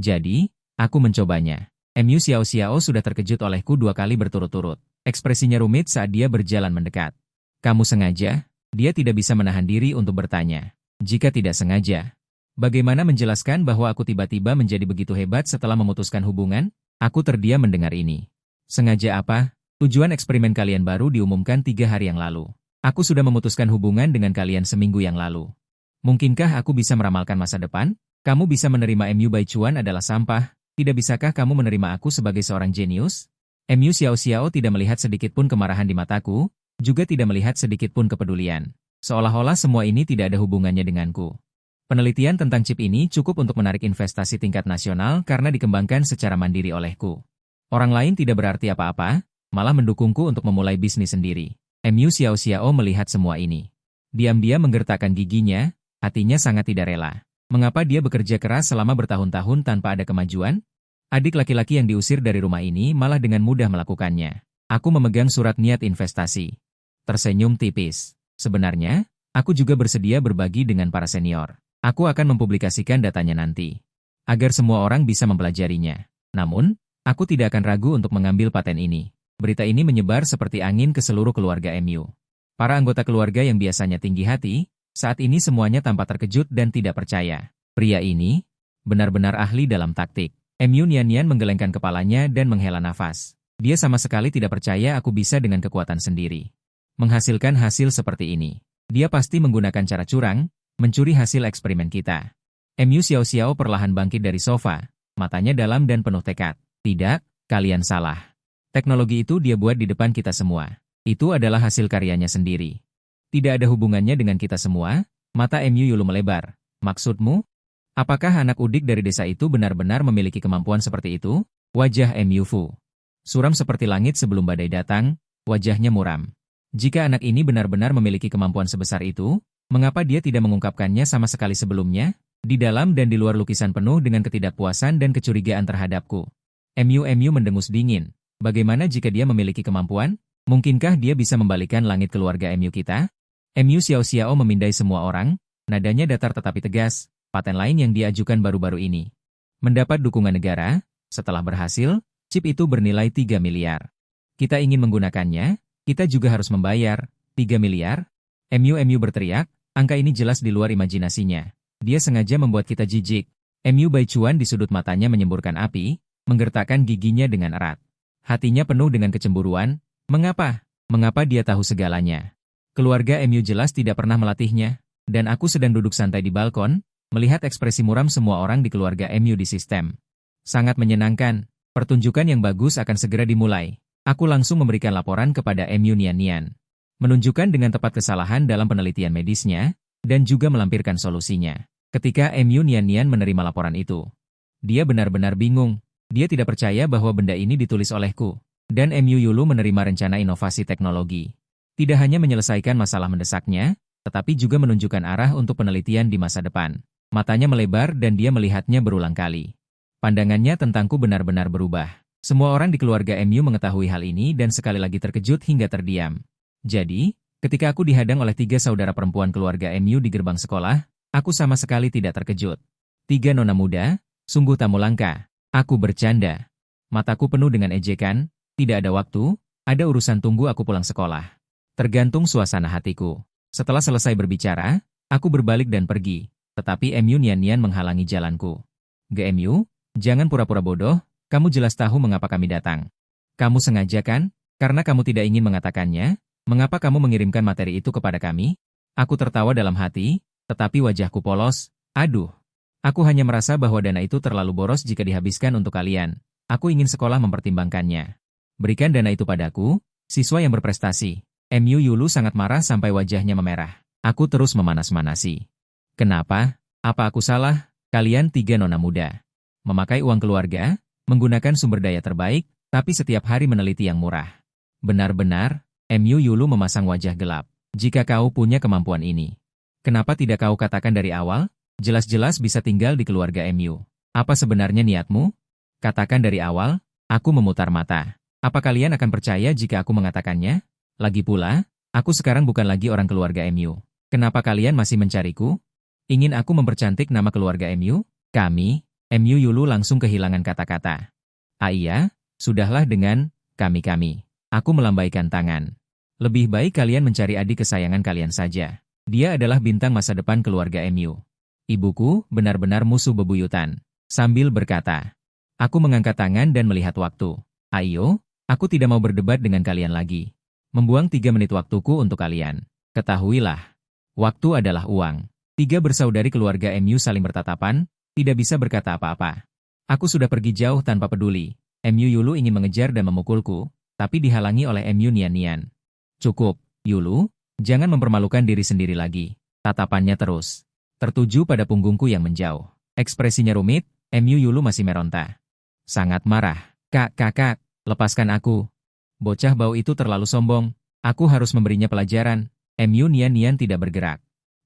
Speaker 1: Jadi, aku mencobanya. MU Xiao Xiao sudah terkejut olehku 2 kali berturut-turut. Ekspresinya rumit saat dia berjalan mendekat. Kamu sengaja? Dia tidak bisa menahan diri untuk bertanya. Jika tidak sengaja, bagaimana menjelaskan bahwa aku tiba-tiba menjadi begitu hebat setelah memutuskan hubungan? Aku terdiam mendengar ini. Sengaja apa? Tujuan eksperimen kalian baru diumumkan 3 hari yang lalu. Aku sudah memutuskan hubungan dengan kalian seminggu yang lalu. Mungkinkah aku bisa meramalkan masa depan? Kamu bisa menerima MU Baichuan adalah sampah. Tidak bisakah kamu menerima aku sebagai seorang jenius? MU Xiao Xiao tidak melihat sedikit pun kemarahan di mataku, juga tidak melihat sedikit pun kepedulian. Seolah-olah semua ini tidak ada hubungannya denganku. Penelitian tentang chip ini cukup untuk menarik investasi tingkat nasional karena dikembangkan secara mandiri olehku. Orang lain tidak berarti apa-apa, malah mendukungku untuk memulai bisnis sendiri. MU Xiao Xiao melihat semua ini. Diam-diam menggertakkan giginya, hatinya sangat tidak rela. Mengapa dia bekerja keras selama bertahun-tahun tanpa ada kemajuan? Adik laki-laki yang diusir dari rumah ini malah dengan mudah melakukannya. Aku memegang surat niat investasi. Tersenyum tipis. Sebenarnya, aku juga bersedia berbagi dengan para senior. Aku akan mempublikasikan datanya nanti, agar semua orang bisa mempelajarinya. Namun, aku tidak akan ragu untuk mengambil paten ini. Berita ini menyebar seperti angin ke seluruh keluarga MU. Para anggota keluarga yang biasanya tinggi hati, saat ini semuanya tampak terkejut dan tidak percaya. Pria ini benar-benar ahli dalam taktik. MU Nian-Nian menggelengkan kepalanya dan menghela nafas. Dia sama sekali tidak percaya aku bisa dengan kekuatan sendiri menghasilkan hasil seperti ini. Dia pasti menggunakan cara curang, mencuri hasil eksperimen kita. MU Xiao-Xiao perlahan bangkit dari sofa, matanya dalam dan penuh tekad. Tidak, kalian salah. Teknologi itu dia buat di depan kita semua. Itu adalah hasil karyanya sendiri. Tidak ada hubungannya dengan kita semua. Mata MU Yulu melebar. Maksudmu? Apakah anak udik dari desa itu benar-benar memiliki kemampuan seperti itu? Wajah MU Fu suram seperti langit sebelum badai datang, wajahnya muram. Jika anak ini benar-benar memiliki kemampuan sebesar itu, mengapa dia tidak mengungkapkannya sama sekali sebelumnya? Di dalam dan di luar lukisan penuh dengan ketidakpuasan dan kecurigaan terhadapku. MU mendengus dingin. Bagaimana jika dia memiliki kemampuan? Mungkinkah dia bisa membalikan langit keluarga MU kita? MU Xiao-Xiao memindai semua orang, nadanya datar tetapi tegas. Paten lain yang diajukan baru-baru ini mendapat dukungan negara. Setelah berhasil, chip itu bernilai 3 miliar. Kita ingin menggunakannya, kita juga harus membayar 3 miliar. MU berteriak, angka ini jelas di luar imajinasinya. Dia sengaja membuat kita jijik. MU Baichuan di sudut matanya menyemburkan api, menggertakkan giginya dengan erat. Hatinya penuh dengan kecemburuan. Mengapa? Mengapa dia tahu segalanya? Keluarga MU jelas tidak pernah melatihnya, dan aku sedang duduk santai di balkon, melihat ekspresi muram semua orang di keluarga MU di sistem. Sangat menyenangkan, pertunjukan yang bagus akan segera dimulai. Aku langsung memberikan laporan kepada MU Nian-Nian. Menunjukkan dengan tepat kesalahan dalam penelitian medisnya, dan juga melampirkan solusinya. Ketika MU Nian-Nian menerima laporan itu, dia benar-benar bingung. Dia tidak percaya bahwa benda ini ditulis olehku. Dan MU Yulu menerima rencana inovasi teknologi. Tidak hanya menyelesaikan masalah mendesaknya, tetapi juga menunjukkan arah untuk penelitian di masa depan. Matanya melebar dan dia melihatnya berulang kali. Pandangannya tentangku benar-benar berubah. Semua orang di keluarga MU mengetahui hal ini dan sekali lagi terkejut hingga terdiam. Jadi, ketika aku dihadang oleh 3 saudara perempuan keluarga MU di gerbang sekolah, aku sama sekali tidak terkejut. 3 nona muda, sungguh tamu langka. Aku bercanda. Mataku penuh dengan ejekan, tidak ada waktu, ada urusan tunggu aku pulang sekolah. Tergantung suasana hatiku. Setelah selesai berbicara, aku berbalik dan pergi. Tetapi MU Nian-Nian menghalangi jalanku. GMU, jangan pura-pura bodoh, kamu jelas tahu mengapa kami datang. Kamu sengaja kan? Karena kamu tidak ingin mengatakannya, mengapa kamu mengirimkan materi itu kepada kami? Aku tertawa dalam hati, tetapi wajahku polos. Aduh, aku hanya merasa bahwa dana itu terlalu boros jika dihabiskan untuk kalian. Aku ingin sekolah mempertimbangkannya. Berikan dana itu padaku, siswa yang berprestasi. MU Yulu sangat marah sampai wajahnya memerah. Aku terus memanas-manasi. Kenapa? Apa aku salah? Kalian 3 nona muda. Memakai uang keluarga, menggunakan sumber daya terbaik, tapi setiap hari meneliti yang murah. Benar-benar, MU Yulu memasang wajah gelap. Jika kau punya kemampuan ini, kenapa tidak kau katakan dari awal? Jelas-jelas bisa tinggal di keluarga MU. Apa sebenarnya niatmu? Katakan dari awal. Aku memutar mata. Apa kalian akan percaya jika aku mengatakannya? Lagi pula, aku sekarang bukan lagi orang keluarga MU. Kenapa kalian masih mencariku? Ingin aku mempercantik nama keluarga MU? Kami, MU Yulu langsung kehilangan kata-kata. Iya, sudahlah dengan kami-kami. Aku melambaikan tangan. Lebih baik kalian mencari adik kesayangan kalian saja. Dia adalah bintang masa depan keluarga MU. Ibuku benar-benar musuh bebuyutan. Sambil berkata, aku mengangkat tangan dan melihat waktu. Ayo, aku tidak mau berdebat dengan kalian lagi. Membuang 3 menit waktuku untuk kalian. Ketahuilah, waktu adalah uang. 3 bersaudari keluarga MU saling bertatapan, tidak bisa berkata apa-apa. Aku sudah pergi jauh tanpa peduli. MU Yulu ingin mengejar dan memukulku, tapi dihalangi oleh MU Nian-Nian. Cukup, Yulu, jangan mempermalukan diri sendiri lagi. Tatapannya terus tertuju pada punggungku yang menjauh. Ekspresinya rumit, MU Yulu masih meronta. Sangat marah. Kakak, lepaskan aku. Bocah bau itu terlalu sombong. Aku harus memberinya pelajaran. MU Nian-Nian tidak bergerak.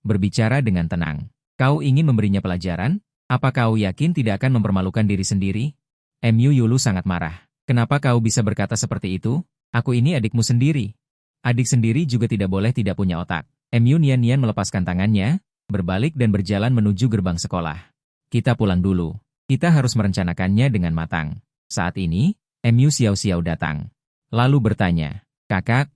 Speaker 1: Berbicara dengan tenang. Kau ingin memberinya pelajaran? Apa kau yakin tidak akan mempermalukan diri sendiri? MU Yulu sangat marah. Kenapa kau bisa berkata seperti itu? Aku ini adikmu sendiri. Adik sendiri juga tidak boleh tidak punya otak. MU nian-nian melepaskan tangannya, berbalik dan berjalan menuju gerbang sekolah. Kita pulang dulu. Kita harus merencanakannya dengan matang. Saat ini, MU Xiao Xiao datang. Lalu bertanya, kakak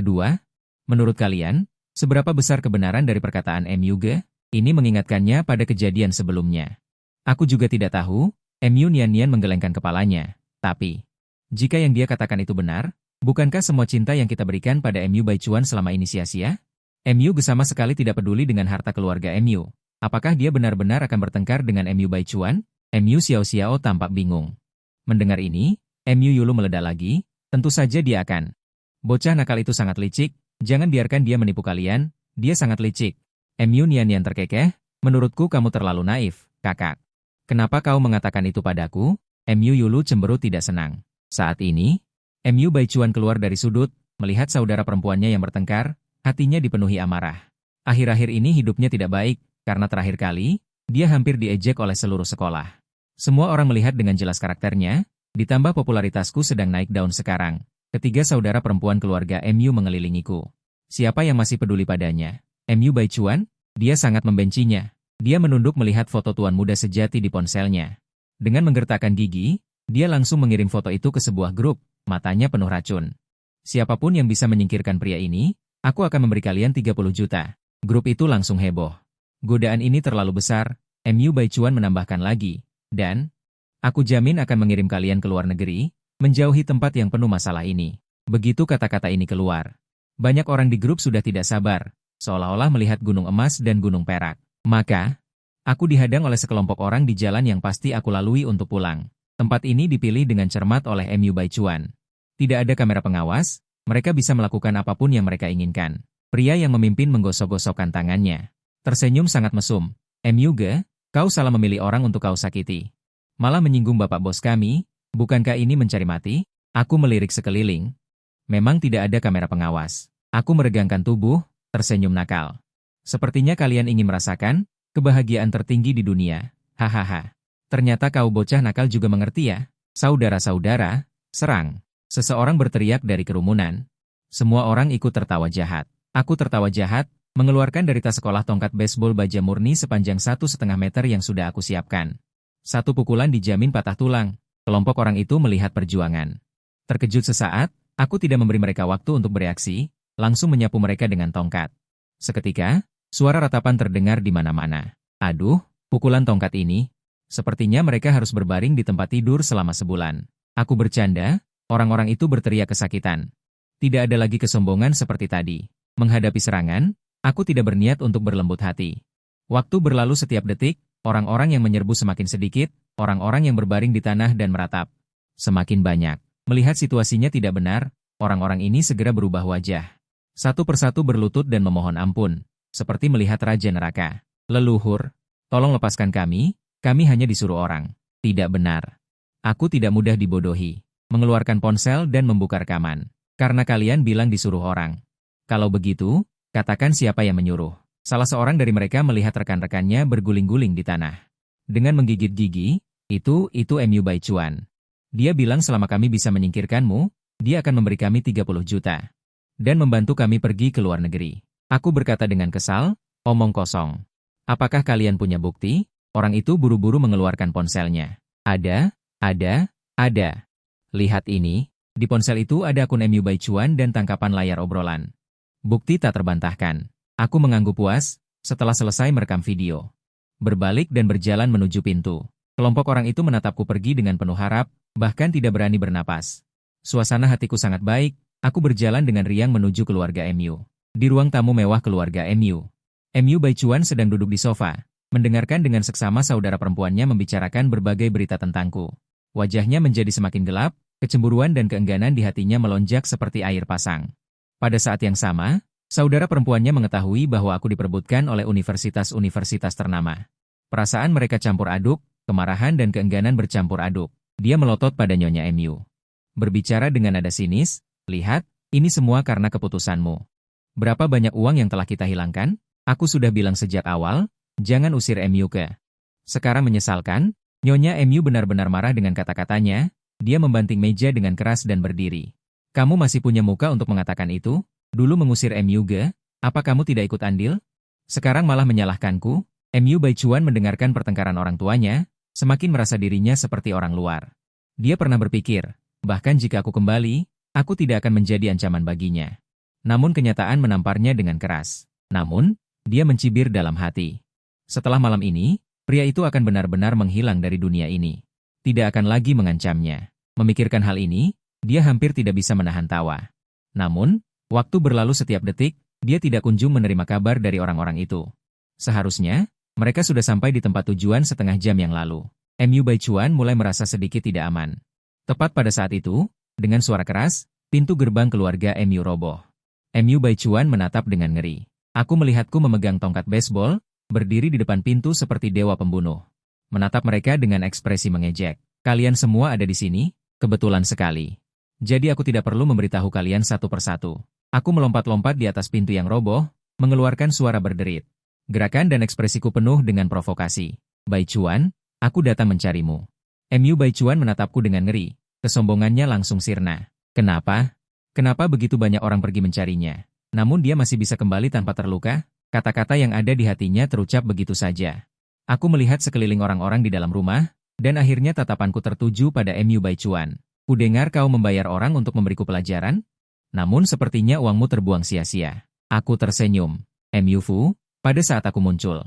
Speaker 1: kedua, menurut kalian, seberapa besar kebenaran dari perkataan MU Ge? Ini mengingatkannya pada kejadian sebelumnya. Aku juga tidak tahu, MU nian-nian menggelengkan kepalanya. Tapi, jika yang dia katakan itu benar, bukankah semua cinta yang kita berikan pada MU Baichuan selama ini sia-sia? MU Ge sama sekali tidak peduli dengan harta keluarga MU. Apakah dia benar-benar akan bertengkar dengan MU Baichuan? MU Xiao Xiao tampak bingung. Mendengar ini, MU Yulu meledak lagi, tentu saja dia akan. Bocah nakal itu sangat licik, jangan biarkan dia menipu kalian, dia sangat licik. MU nian-nian terkekeh, menurutku kamu terlalu naif, kakak. Kenapa kau mengatakan itu padaku? MU Yulu cemberut tidak senang. Saat ini, MU Baichuan keluar dari sudut, melihat saudara perempuannya yang bertengkar, hatinya dipenuhi amarah. Akhir-akhir ini hidupnya tidak baik, karena terakhir kali, dia hampir diejek oleh seluruh sekolah. Semua orang melihat dengan jelas karakternya, ditambah popularitasku sedang naik daun sekarang. Ketiga saudara perempuan keluarga MU mengelilingiku. Siapa yang masih peduli padanya? MU Baichuan? Dia sangat membencinya. Dia menunduk melihat foto tuan muda sejati di ponselnya. Dengan menggertakkan gigi, dia langsung mengirim foto itu ke sebuah grup, matanya penuh racun. Siapapun yang bisa menyingkirkan pria ini, aku akan memberi kalian 30 juta. Grup itu langsung heboh. Godaan ini terlalu besar, MU Baichuan menambahkan lagi. Dan, aku jamin akan mengirim kalian ke luar negeri, menjauhi tempat yang penuh masalah ini. Begitu kata-kata ini keluar. Banyak orang di grup sudah tidak sabar, seolah-olah melihat gunung emas dan gunung perak. Maka, aku dihadang oleh sekelompok orang di jalan yang pasti aku lalui untuk pulang. Tempat ini dipilih dengan cermat oleh MU Baichuan. Tidak ada kamera pengawas, mereka bisa melakukan apapun yang mereka inginkan. Pria yang memimpin menggosok-gosokkan tangannya. Tersenyum sangat mesum. MU Ge, kau salah memilih orang untuk kau sakiti. Malah menyinggung bapak bos kami, bukankah ini mencari mati? Aku melirik sekeliling. Memang tidak ada kamera pengawas. Aku meregangkan tubuh, tersenyum nakal. Sepertinya kalian ingin merasakan kebahagiaan tertinggi di dunia. Hahaha. Ternyata kau bocah nakal juga mengerti ya. Saudara-saudara, serang. Seseorang berteriak dari kerumunan. Semua orang ikut tertawa jahat. Aku tertawa jahat, mengeluarkan dari tas sekolah tongkat baseball baja murni sepanjang 1,5 meter yang sudah aku siapkan. Satu pukulan dijamin patah tulang. Kelompok orang itu melihat perjuangan. Terkejut sesaat, aku tidak memberi mereka waktu untuk bereaksi, langsung menyapu mereka dengan tongkat. Seketika, suara ratapan terdengar di mana-mana. Aduh, pukulan tongkat ini. Sepertinya mereka harus berbaring di tempat tidur selama sebulan. Aku bercanda, orang-orang itu berteriak kesakitan. Tidak ada lagi kesombongan seperti tadi. Menghadapi serangan, aku tidak berniat untuk berlembut hati. Waktu berlalu setiap detik, orang-orang yang menyerbu semakin sedikit, orang-orang yang berbaring di tanah dan meratap. Semakin banyak. Melihat situasinya tidak benar, orang-orang ini segera berubah wajah. Satu persatu berlutut dan memohon ampun, seperti melihat Raja Neraka. Leluhur, tolong lepaskan kami hanya disuruh orang. Tidak benar. Aku tidak mudah dibodohi. Mengeluarkan ponsel dan membuka rekaman. Karena kalian bilang disuruh orang. Kalau begitu, katakan siapa yang menyuruh. Salah seorang dari mereka melihat rekan-rekannya berguling-guling di tanah. Dengan menggigit gigi, itu MU Baichuan. Dia bilang selama kami bisa menyingkirkanmu, dia akan memberi kami 30 juta. Dan membantu kami pergi ke luar negeri. Aku berkata dengan kesal, omong kosong. Apakah kalian punya bukti? Orang itu buru-buru mengeluarkan ponselnya. Ada. Lihat ini, di ponsel itu ada akun MU Baichuan dan tangkapan layar obrolan. Bukti tak terbantahkan. Aku mengangguk puas, setelah selesai merekam video. Berbalik dan berjalan menuju pintu. Kelompok orang itu menatapku pergi dengan penuh harap, bahkan tidak berani bernapas. Suasana hatiku sangat baik, aku berjalan dengan riang menuju keluarga MU. Di ruang tamu mewah keluarga MU. MU Baichuan sedang duduk di sofa, mendengarkan dengan seksama saudara perempuannya membicarakan berbagai berita tentangku. Wajahnya menjadi semakin gelap, kecemburuan dan keengganan di hatinya melonjak seperti air pasang. Pada saat yang sama, saudara perempuannya mengetahui bahwa aku diperebutkan oleh universitas-universitas ternama. Perasaan mereka campur aduk, kemarahan dan keengganan bercampur aduk. Dia melotot pada Nyonya MU. Berbicara dengan nada sinis, lihat, ini semua karena keputusanmu. Berapa banyak uang yang telah kita hilangkan? Aku sudah bilang sejak awal, Jangan usir MU ke. Sekarang menyesalkan, Nyonya MU benar-benar marah dengan kata-katanya, dia membanting meja dengan keras dan berdiri. Kamu masih punya muka untuk mengatakan itu? Dulu mengusir MU ge? Apa kamu tidak ikut andil? Sekarang malah menyalahkanku? MU Baichuan mendengarkan pertengkaran orang tuanya, semakin merasa dirinya seperti orang luar. Dia pernah berpikir, bahkan jika aku kembali, aku tidak akan menjadi ancaman baginya. Namun kenyataan menamparnya dengan keras. Namun, dia mencibir dalam hati. Setelah malam ini, pria itu akan benar-benar menghilang dari dunia ini. Tidak akan lagi mengancamnya. Memikirkan hal ini, dia hampir tidak bisa menahan tawa. Namun, waktu berlalu setiap detik, dia tidak kunjung menerima kabar dari orang-orang itu. Seharusnya, mereka sudah sampai di tempat tujuan setengah jam yang lalu. MU Baichuan mulai merasa sedikit tidak aman. Tepat pada saat itu, dengan suara keras, pintu gerbang keluarga MU roboh. MU Baichuan menatap dengan ngeri. Aku melihatku memegang tongkat baseball, berdiri di depan pintu seperti dewa pembunuh. Menatap mereka dengan ekspresi mengejek. Kalian semua ada di sini? Kebetulan sekali. Jadi aku tidak perlu memberitahu kalian satu persatu. Aku melompat-lompat di atas pintu yang roboh, mengeluarkan suara berderit. Gerakan dan ekspresiku penuh dengan provokasi. Baichuan, aku datang mencarimu. MU Baichuan menatapku dengan ngeri. Kesombongannya langsung sirna. Kenapa? Kenapa begitu banyak orang pergi mencarinya? Namun dia masih bisa kembali tanpa terluka? Kata-kata yang ada di hatinya terucap begitu saja. Aku melihat sekeliling orang-orang di dalam rumah, dan akhirnya tatapanku tertuju pada MU Baichuan. Kudengar kau membayar orang untuk memberiku pelajaran? Namun sepertinya uangmu terbuang sia-sia. Aku tersenyum. MU Fu, pada saat aku muncul,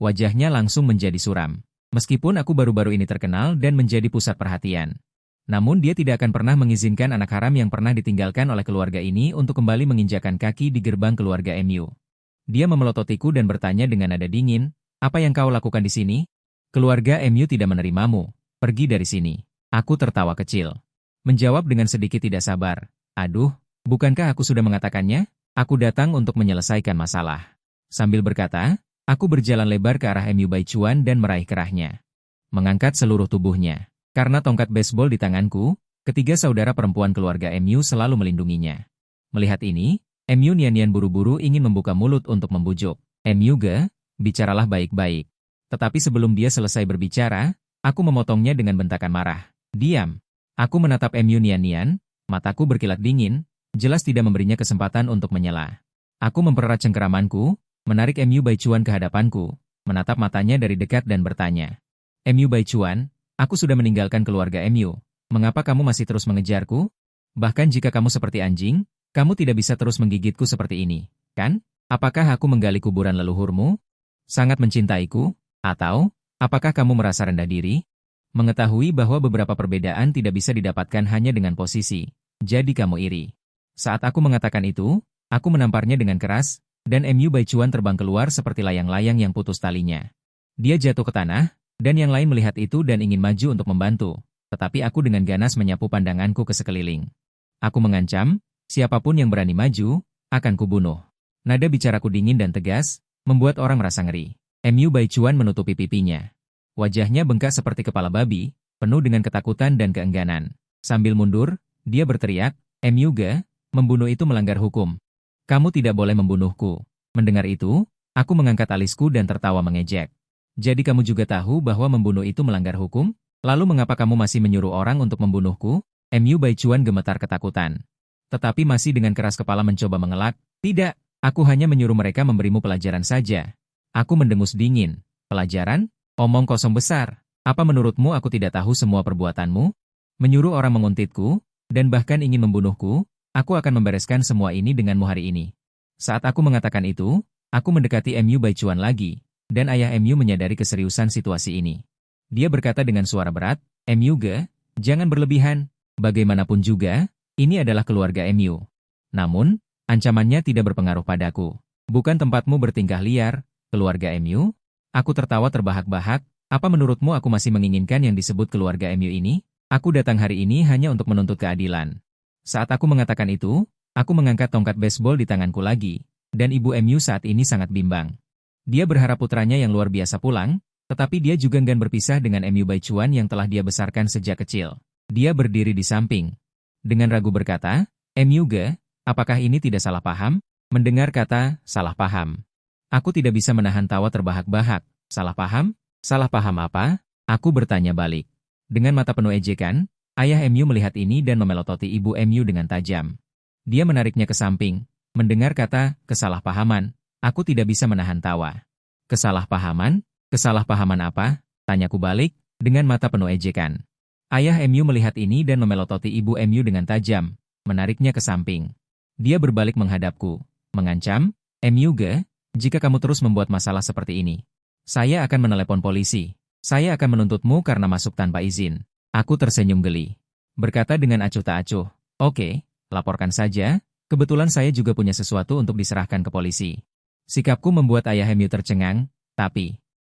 Speaker 1: wajahnya langsung menjadi suram. Meskipun aku baru-baru ini terkenal dan menjadi pusat perhatian. Namun dia tidak akan pernah mengizinkan anak haram yang pernah ditinggalkan oleh keluarga ini untuk kembali menginjakan kaki di gerbang keluarga MU. Dia memelototiku dan bertanya dengan nada dingin, apa yang kau lakukan di sini? Keluarga MU tidak menerimamu. Pergi dari sini. Aku tertawa kecil. Menjawab dengan sedikit tidak sabar. Aduh, bukankah aku sudah mengatakannya? Aku datang untuk menyelesaikan masalah. Sambil berkata, aku berjalan lebar ke arah MU Baichuan dan meraih kerahnya. Mengangkat seluruh tubuhnya. Karena tongkat baseball di tanganku, ketiga saudara perempuan keluarga MU selalu melindunginya. Melihat ini, MU Nian-Nian buru-buru ingin membuka mulut untuk membujuk. MU ge, bicaralah baik-baik. Tetapi sebelum dia selesai berbicara, aku memotongnya dengan bentakan marah. Diam. Aku menatap MU Nian-Nian, mataku berkilat dingin, jelas tidak memberinya kesempatan untuk menyela. Aku mempererat cengkeramanku, menarik MU Baichuan ke hadapanku, menatap matanya dari dekat dan bertanya. MU Baichuan, aku sudah meninggalkan keluarga MU. Mengapa kamu masih terus mengejarku? Bahkan jika kamu seperti anjing, kamu tidak bisa terus menggigitku seperti ini, kan? Apakah aku menggali kuburan leluhurmu? Sangat mencintaiku? Atau, apakah kamu merasa rendah diri? Mengetahui bahwa beberapa perbedaan tidak bisa didapatkan hanya dengan posisi, jadi kamu iri. Saat aku mengatakan itu, aku menamparnya dengan keras, dan MU Baichuan terbang keluar seperti layang-layang yang putus talinya. Dia jatuh ke tanah, dan yang lain melihat itu dan ingin maju untuk membantu, tetapi aku dengan ganas menyapu pandanganku ke sekeliling. Aku mengancam, siapapun yang berani maju, akan kubunuh. Nada bicaraku dingin dan tegas, membuat orang merasa ngeri. MU Baichuan menutupi pipinya. Wajahnya bengkak seperti kepala babi, penuh dengan ketakutan dan keengganan. Sambil mundur, dia berteriak, MU ge, membunuh itu melanggar hukum. Kamu tidak boleh membunuhku. Mendengar itu, aku mengangkat alisku dan tertawa mengejek. Jadi kamu juga tahu bahwa membunuh itu melanggar hukum? Lalu mengapa kamu masih menyuruh orang untuk membunuhku? MU Baichuan gemetar ketakutan. Tetapi masih dengan keras kepala mencoba mengelak, tidak, aku hanya menyuruh mereka memberimu pelajaran saja. Aku mendengus dingin. Pelajaran? Omong kosong besar. Apa menurutmu aku tidak tahu semua perbuatanmu? Menyuruh orang menguntitku, dan bahkan ingin membunuhku, aku akan membereskan semua ini denganmu hari ini. Saat aku mengatakan itu, aku mendekati MU Baichuan lagi, dan ayah MU menyadari keseriusan situasi ini. Dia berkata dengan suara berat, MU ge, jangan berlebihan. Bagaimanapun juga, ini adalah keluarga MU. Namun, ancamannya tidak berpengaruh padaku. Bukan tempatmu bertingkah liar, keluarga MU? Aku tertawa terbahak-bahak, apa menurutmu aku masih menginginkan yang disebut keluarga MU ini? Aku datang hari ini hanya untuk menuntut keadilan. Saat aku mengatakan itu, aku mengangkat tongkat baseball di tanganku lagi, dan ibu MU saat ini sangat bimbang. Dia berharap putranya yang luar biasa pulang, tetapi dia juga enggan berpisah dengan MU Baichuan yang telah dia besarkan sejak kecil. Dia berdiri di samping. Dengan ragu berkata, MU ge, apakah ini tidak salah paham? Mendengar kata, salah paham. Aku tidak bisa menahan tawa terbahak-bahak, Salah paham? Salah paham apa? Aku bertanya balik. Dengan mata penuh ejekan, ayah MU melihat ini dan memelototi ibu MU dengan tajam. Dia menariknya ke samping. Mendengar kata, kesalahpahaman, aku tidak bisa menahan tawa. Kesalahpahaman? Kesalahpahaman apa? Tanyaku balik, dengan mata penuh ejekan. Ayah MU melihat ini dan memelototi ibu MU dengan tajam, menariknya ke samping. Dia berbalik menghadapku, mengancam, MU jika kamu terus membuat masalah seperti ini, saya akan menelepon polisi. Saya akan menuntutmu karena masuk tanpa izin. Aku tersenyum geli. Berkata dengan acuh tak acuh, oke, laporkan saja, kebetulan saya juga punya sesuatu untuk diserahkan ke polisi. Sikapku membuat ayah MU tercengang, tapi